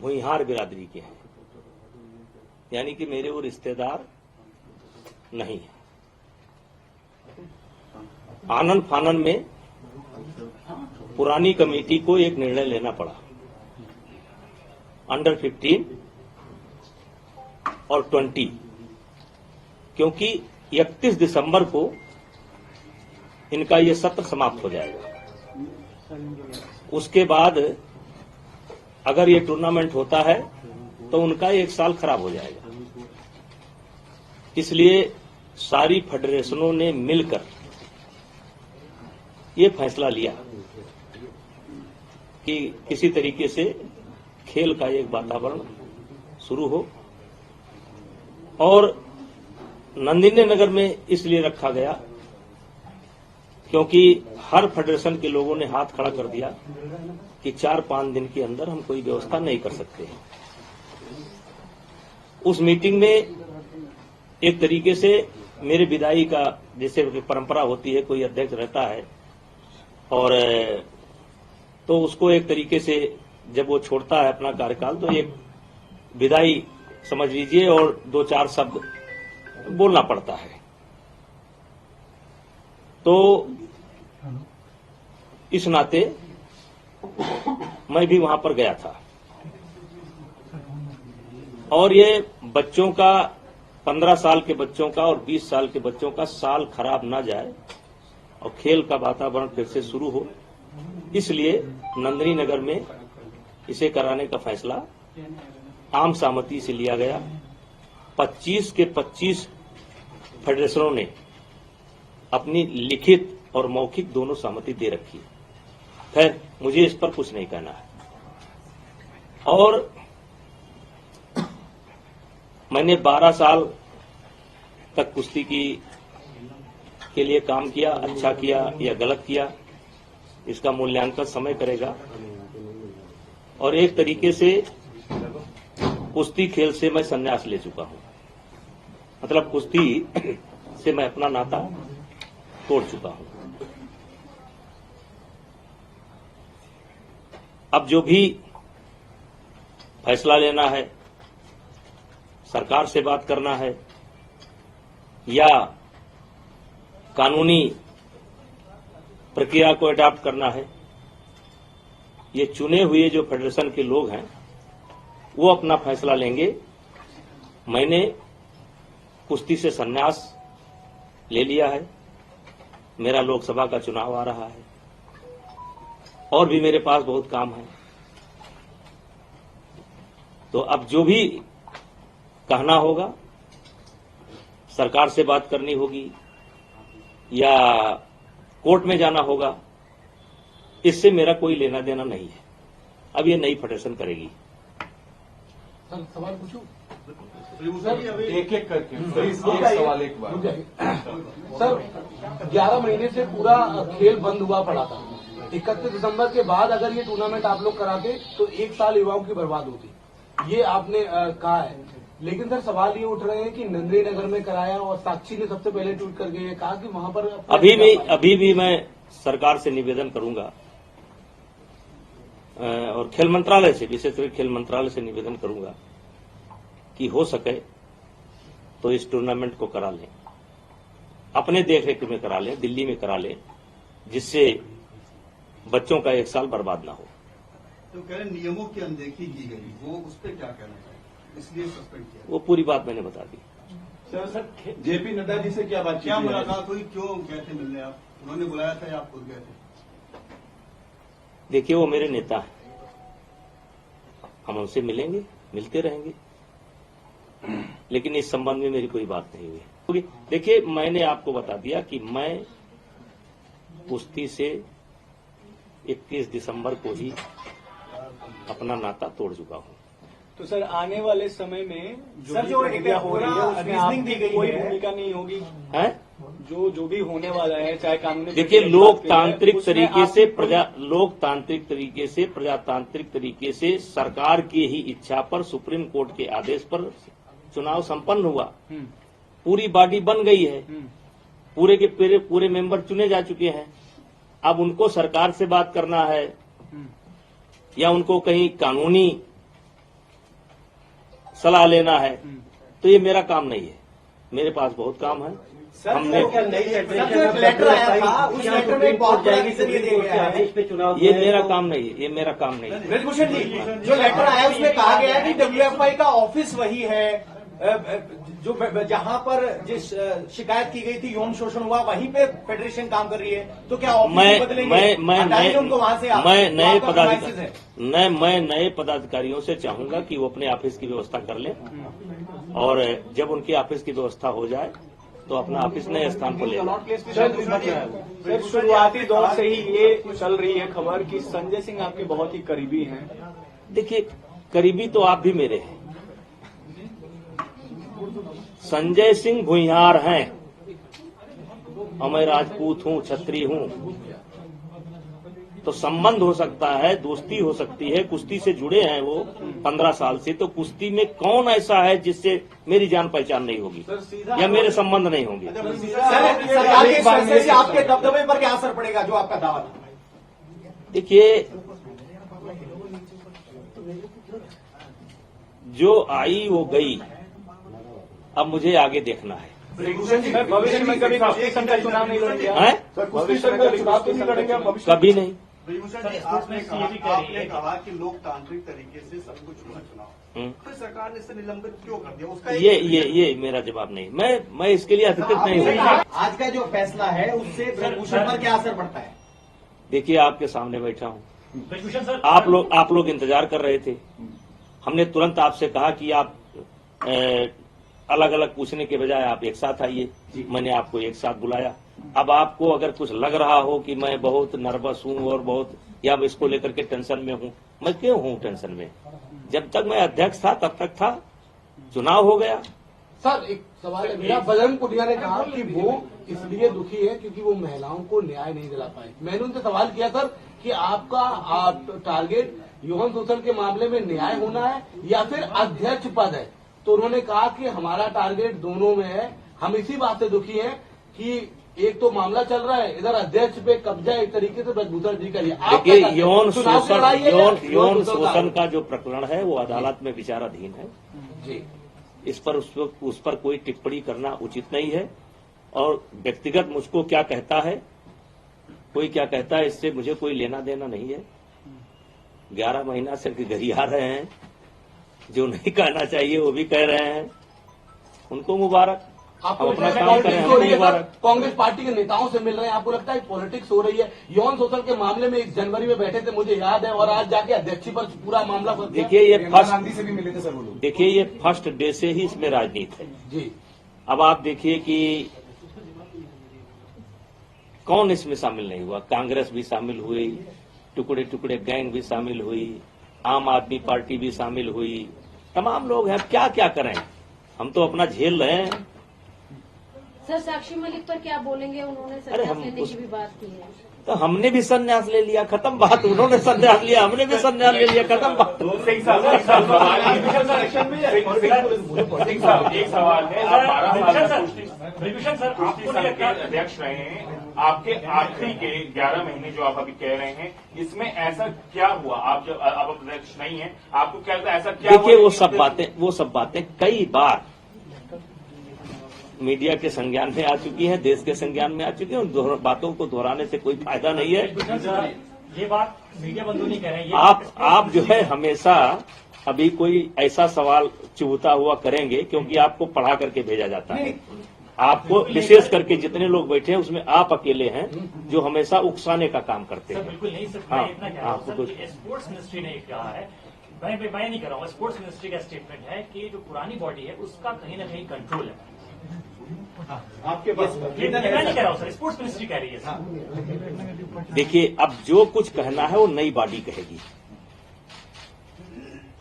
भुइहार बिरादरी के हैं, यानी कि मेरे वो रिश्तेदार नहीं है। आनन फानन में पुरानी कमेटी को एक निर्णय लेना पड़ा, अंडर 15 और 20, क्योंकि 31 दिसंबर को इनका ये सत्र समाप्त हो जाएगा। उसके बाद अगर ये टूर्नामेंट होता है तो उनका 1 साल खराब हो जाएगा। इसलिए सारी फेडरेशनों ने मिलकर ये फैसला लिया कि किसी तरीके से खेल का एक वातावरण शुरू हो, और नंदिनी नगर में इसलिए रखा गया क्योंकि हर फेडरेशन के लोगों ने हाथ खड़ा कर दिया कि 4-5 दिन के अंदर हम कोई व्यवस्था नहीं कर सकते हैं। उस मीटिंग में एक तरीके से मेरे विदाई का जैसे परंपरा होती है, कोई अध्यक्ष रहता है और तो उसको एक तरीके से जब वो छोड़ता है अपना कार्यकाल तो एक विदाई समझ लीजिए और 2-4 शब्द बोलना पड़ता है। तो इस नाते मैं भी वहां पर गया था, और ये बच्चों का 15 साल के बच्चों का और 20 साल के बच्चों का साल खराब ना जाए और खेल का वातावरण फिर से शुरू हो, इसलिए नंदिनी नगर में इसे कराने का फैसला आम सहमति से लिया गया। 25 के 25 फेडरेशनों ने अपनी लिखित और मौखिक दोनों सहमति दे रखी है। खैर मुझे इस पर कुछ नहीं कहना है। और मैंने 12 साल तक कुश्ती के लिए काम किया, अच्छा किया या गलत किया इसका मूल्यांकन समय करेगा। और एक तरीके से कुश्ती खेल से मैं संन्यास ले चुका हूं, मतलब कुश्ती से मैं अपना नाता तोड़ चुका हूं। अब जो भी फैसला लेना है, सरकार से बात करना है या कानूनी प्रक्रिया को अडॉप्ट करना है, ये चुने हुए जो फेडरेशन के लोग हैं वो अपना फैसला लेंगे। मैंने कुश्ती से संन्यास ले लिया है, मेरा लोकसभा का चुनाव आ रहा है और भी मेरे पास बहुत काम है। तो अब जो भी कहना होगा, सरकार से बात करनी होगी या कोर्ट में जाना होगा, इससे मेरा कोई लेना देना नहीं है। अब ये नई फेडरेशन करेगी। सर सवाल पूछूं? एक एक करके एक सवाल एक बार। सर 11 महीने से पूरा खेल बंद हुआ पड़ा था। 31 दिसंबर के बाद अगर ये टूर्नामेंट आप लोग कराते तो 1 साल युवाओं की बर्बाद होती, ये आपने कहा है। लेकिन सर सवाल ये उठ रहे हैं कि नंदिनी नगर में कराया और साक्षी ने सबसे पहले ट्वीट करके ये कहा कि वहां पर अभी भी मैं सरकार से निवेदन करूंगा और खेल मंत्रालय से, विशेषकर खेल मंत्रालय से निवेदन करूंगा कि हो सके तो इस टूर्नामेंट को करा लें, अपने देखरेख में करा लें, दिल्ली में करा लें, जिससे बच्चों का 1 साल बर्बाद ना हो। तो कह रहे नियमों की अनदेखी की गई, वो उस पर क्या कहना चाहिए, इसलिए सस्पेंड किया? वो पूरी बात मैंने बता दी। सर जेपी नड्डा जी से क्या बातचीत, क्या मुलाकात हुई, क्यों गए थे मिलने आप? उन्होंने बुलाया था या आप खुद गए थे? देखिए वो मेरे नेता हैं, हम उनसे मिलेंगे, मिलते रहेंगे, लेकिन इस संबंध में मेरी कोई बात नहीं हुई। देखिए मैंने आपको बता दिया कि मैं कुश्ती से 31 दिसंबर को ही अपना नाता तोड़ चुका हूं। तो सर आने वाले समय में सर जो प्रक्रिया हो रही है उसमें आपकी कोई भूमिका नहीं होगी है? जो भी होने वाला है, चाहे कानूनी, देखिए लोकतांत्रिक तरीके से प्रजातांत्रिक तरीके से सरकार की ही इच्छा पर, सुप्रीम कोर्ट के आदेश पर चुनाव संपन्न हुआ, पूरी बॉडी बन गई है, पूरे के पूरे मेंबर चुने जा चुके हैं। अब उनको सरकार से बात करना है या उनको कहीं कानूनी सलाह लेना है, तो ये मेरा काम नहीं है। मेरे पास बहुत काम है। हमने लेटर आया था, उस लेटर में बहुत बड़ा रीजन ये दिया गया है इस पे चुनाव। ये मेरा काम नहीं है, ये मेरा काम नहीं है। ब्रजभूषण जी, जो लेटर आया उसमें कहा गया है कि WFI का ऑफिस वही है जो जहां पर जिस शिकायत की गई थी, यौन शोषण हुआ, वहीं पे फेडरेशन काम कर रही है। तो क्या ऑफिस बदलेंगे? उनको वहां से मैं नए पदाधिकारियों से चाहूंगा कि वो अपने ऑफिस की व्यवस्था कर लें, और जब उनकी ऑफिस की व्यवस्था हो जाए तो अपना ऑफिस नए स्थान पर ले। सर, शुरुआती दौर से ही ये चल रही है खबर कि संजय सिंह आपके बहुत ही करीबी हैं। देखिए, करीबी तो आप भी मेरे हैं। संजय सिंह भुइयार हैं और मैं राजपूत हूं, क्षत्रिय हूं, तो संबंध हो सकता है, दोस्ती हो सकती है। कुश्ती से जुड़े हैं वो 15 साल से, तो कुश्ती में कौन ऐसा है जिससे मेरी जान पहचान नहीं होगी या मेरे संबंध नहीं होंगे? सर, आपके दबदबे पर क्या असर पड़ेगा, जो आपका दावा था? देखिए, जो आई वो गई, अब मुझे आगे देखना है। भविष्य में कभी कुश्ती संघ का चुनाव नहीं लड़ेंगे? कुश्ती संघ का चुनाव तो नहीं लड़ेंगे कभी नहीं। ब्रजभूषण जी, आपने कहा कि लोकतांत्रिक तरीके से सब कुछ हुआ चुनाव, तो सरकार ने इसे निलंबित क्यों कर दिया? उसका ये मेरा जवाब नहीं। मैं इसके लिए अधिकृत नहीं हूँ। आज का जो फैसला है उससे ब्रजभूषण पर क्या असर पड़ता है? देखिए, आपके सामने बैठा हूँ, आप लोग इंतजार कर रहे थे। हमने तुरंत आपसे कहा कि आप अलग अलग पूछने के बजाय आप एक साथ आइए। मैंने आपको एक साथ बुलाया। अब आपको अगर कुछ लग रहा हो कि मैं बहुत नर्वस हूं और बहुत या इसको लेकर के टेंशन में हूं, मैं क्यों हूं टेंशन में? जब तक मैं अध्यक्ष था तब तक था, चुनाव हो गया। सर, एक सवाल है मेरा। बजरंग पुनिया ने कहा कि वो इसलिए दुखी है क्योंकि वो महिलाओं को न्याय नहीं दिला पाए। मैंने उनसे सवाल किया, सर, कि आपका टारगेट यौन शोषण के मामले में न्याय होना है या फिर अध्यक्ष पद है? तो उन्होंने कहा कि हमारा टारगेट दोनों में है। हम इसी बात से दुखी हैं कि एक तो मामला चल रहा है, इधर अध्यक्ष पे कब्जा एक तरीके से ब्रजभूषण जी करिए। देखिए, यौन शोषण का जो प्रकरण है वो अदालत में विचाराधीन है जी। उस पर कोई टिप्पणी करना उचित नहीं है। और व्यक्तिगत मुझको क्या कहता है, कोई क्या कहता है, इससे मुझे कोई लेना देना नहीं है। 11 महीना से गरिया रहे हैं, जो नहीं कहना चाहिए वो भी कह रहे हैं। उनको मुबारक, आपको अपना काम करें, हमें मुबारक। कांग्रेस पार्टी के नेताओं से मिल रहे हैं, आपको लगता है पॉलिटिक्स हो रही है? यौन शोषण के मामले में 1 जनवरी में बैठे थे, मुझे याद है, और आज जाके अध्यक्ष पर पूरा मामला फंस गया। देखिए, ये गांधी से भी मिले थे सर वो लोग। देखिए, ये फर्स्ट डे से ही इसमें राजनीति है जी। अब आप देखिए कि कौन इसमें शामिल नहीं हुआ। कांग्रेस भी शामिल हुई, टुकड़े टुकड़े गैंग भी शामिल हुई, आम आदमी पार्टी भी शामिल हुई, तमाम लोग हैं। क्या क्या करें, हम तो अपना झेल रहे हैं। सर, साक्षी मलिक पर क्या बोलेंगे? उन्होंने संन्यास लेने की भी बात की है। तो हमने भी संन्यास ले लिया, खत्म बात। उन्होंने संन्यास लिया, हमने भी संन्यास ले लिया, खत्म बात। एक सवाल है, आप 12 साल ब्रजभूषण सर, आपको नहीं लगता अध्यक्ष रहे हैं, आपके आखिरी के 11 महीने जो आप अभी कह रहे हैं, इसमें ऐसा क्या हुआ? आप जब अब अध्यक्ष नहीं है, आपको क्या लगता है ऐसा क्या? देखिए, वो सब बातें कई बार मीडिया के संज्ञान में आ चुकी हैं, देश के संज्ञान में आ चुकी हैं। उन बातों को दोहराने से कोई फायदा नहीं है। ये बात मीडिया बंधु नहीं कह रहे हैं। आप जो है हमेशा अभी कोई ऐसा सवाल चुभता हुआ करेंगे, क्योंकि आपको पढ़ा करके भेजा जाता है। आपको विशेष करके जितने लोग बैठे हैं उसमें आप अकेले हैं जो हमेशा उकसाने का काम करते हैं। बिल्कुल नहीं सर, मैं इतना कह रहा हूं सर कि स्पोर्ट्स मिनिस्ट्री ने कहा है, मैं नहीं कर रहा हूँ, स्पोर्ट्स मिनिस्ट्री का स्टेटमेंट है कि जो पुरानी बॉडी है उसका कहीं ना कहीं कंट्रोल है आपके पास। मैं नहीं कह रहा हूँ सर, स्पोर्ट्स मिनिस्ट्री कह रही है सर। देखिए, अब जो कुछ कहना है वो नई बॉडी कहेगी।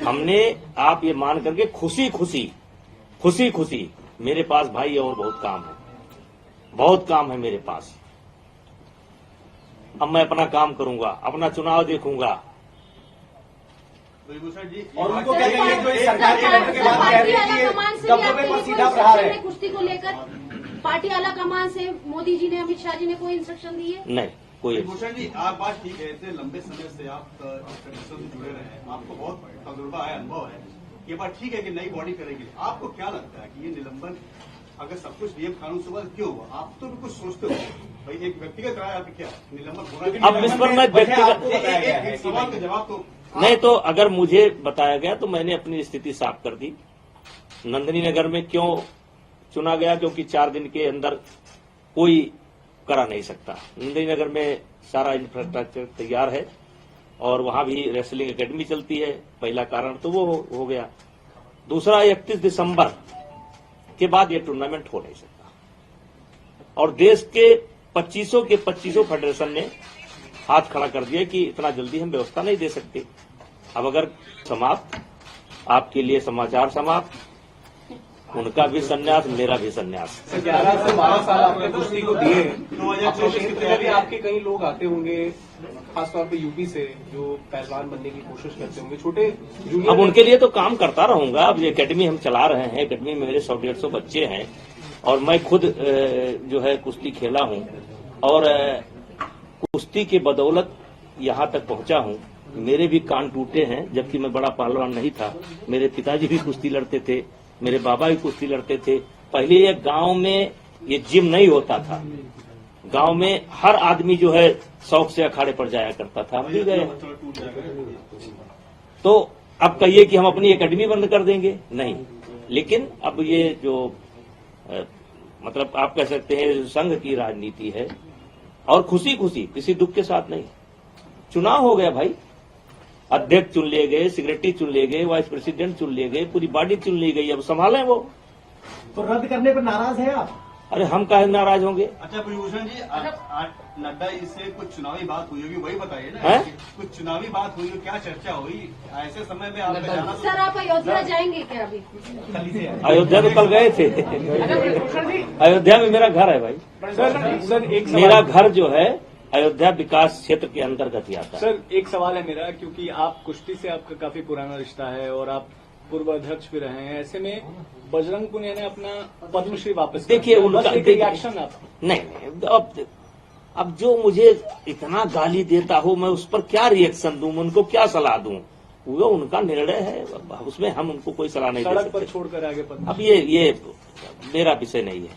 हमने आप ये मान करके खुशी खुशी मेरे पास भाई और बहुत काम है मेरे पास। अब मैं अपना काम करूंगा, अपना चुनाव देखूंगा। ब्रजभूषण जी, और उनको क्या कहिए जो इस सरकार के गठन के बाद कह रही है कि दबदबे पर सीधा प्रहार है। कुश्ती को लेकर पार्टी आला कमान से मोदी जी ने, अमित शाह जी ने कोई इंस्ट्रक्शन दी है? नहीं, कोई। ब्रजभूषण जी, आप बात ठीक है, इतने लंबे समय से आप फेडरेशन से जुड़े रहे हैं, आपको बहुत तजुर्बा है, अनुभव है। ये बात ठीक है कि नई बॉडी करेगी, आपको क्या लगता है कि ये निलंबन अगर सब कुछ नियम कानून से हुआ क्यों हुआ? आप तो कुछ सोचते हो भाई, एक व्यक्तिगत राय आपकी क्या निलंबन होना? अब इस पर मैं व्यक्तिगत एक सवाल का जवाब तो नहीं, तो अगर मुझे बताया गया तो मैंने अपनी स्थिति साफ कर दी। नंदिनी नगर में क्यों चुना गया? क्योंकि 4 दिन के अंदर कोई करा नहीं सकता। नंदिनी नगर में सारा इंफ्रास्ट्रक्चर तैयार है और वहां भी रेसलिंग एकेडमी चलती है। पहला कारण तो वो हो गया। दूसरा, 31 दिसंबर के बाद ये टूर्नामेंट हो नहीं सकता और देश के 25 के 25 फेडरेशन ने हाथ खड़ा कर दिया कि इतना जल्दी हम व्यवस्था नहीं दे सकते। अब अगर समाप्त, आपके लिए समाचार समाप्त, उनका भी संन्यास, मेरा भी संन्यास। 11 से 12 साल आपने कुश्ती को दिए, अपने क्षेत्र में भी आपके कई लोग आते होंगे, खासतौर पे यूपी से, जो पहलवान बनने की कोशिश करते होंगे, छोटे जूनियर। अब उनके लिए तो काम करता रहूंगा। अब ये एकेडमी हम चला रहे हैं, एकेडमी में मेरे 100-150 बच्चे हैं और मैं खुद जो है कुश्ती खेला हूं और कुश्ती के बदौलत यहां तक पहुंचा हूं। मेरे भी कान टूटे हैं, जबकि मैं बड़ा पहलवान नहीं था। मेरे पिताजी भी कुश्ती लड़ते थे, मेरे बाबा भी कुश्ती लड़ते थे। पहले ये गांव में ये जिम नहीं होता था, गांव में हर आदमी जो है शौक से अखाड़े पर जाया करता था। हम भी गए। तो अब कहिए कि हम अपनी एकेडमी बंद कर देंगे? नहीं, लेकिन अब ये जो मतलब आप कह सकते हैं संघ की राजनीति है और खुशी खुशी, किसी दुख के साथ नहीं। चुनाव हो गया भाई, अध्यक्ष चुन लिए गए, सेक्रेटरी चुन लिए गए, वाइस प्रेसिडेंट चुन लिए गए, पूरी बॉडी चुन ली गई। अब संभालें वो। तो रद्द करने पर नाराज है आप? अरे हम काहे नाराज होंगे? अच्छा ब्रिजभूषण जी, नड्डा इससे कुछ चुनावी बात हुई होगी, वही बताइए ना। है? कुछ चुनावी बात हुई हो, क्या चर्चा हुई ऐसे समय में? आपका जाना सर, आप अयोध्या जाएंगे क्या अभी? अयोध्या तो कल गए थे। अयोध्या में मेरा घर है भाई। सर एक मेरा घर जो है अयोध्या विकास क्षेत्र के अंतर्गत ही आता है। सर एक सवाल है मेरा, क्योंकि आप कुश्ती से आपका काफी पुराना रिश्ता है और आप पूर्व अध्यक्ष भी रहे हैं, ऐसे में बजरंग पुनिया ने अपना पद्मश्री वापस कर देखिए दिया। उनका बस एक रिएक्शन आप। नहीं, अब जो मुझे इतना गाली देता हो, मैं उस पर क्या रिएक्शन दूं, उनको क्या सलाह दूं? वो उनका निर्णय है, उसमें हम उनको कोई सलाह नहीं दे सड़क सकते। पर छोड़कर आगे पद्मश्री। अब ये मेरा विषय नहीं है।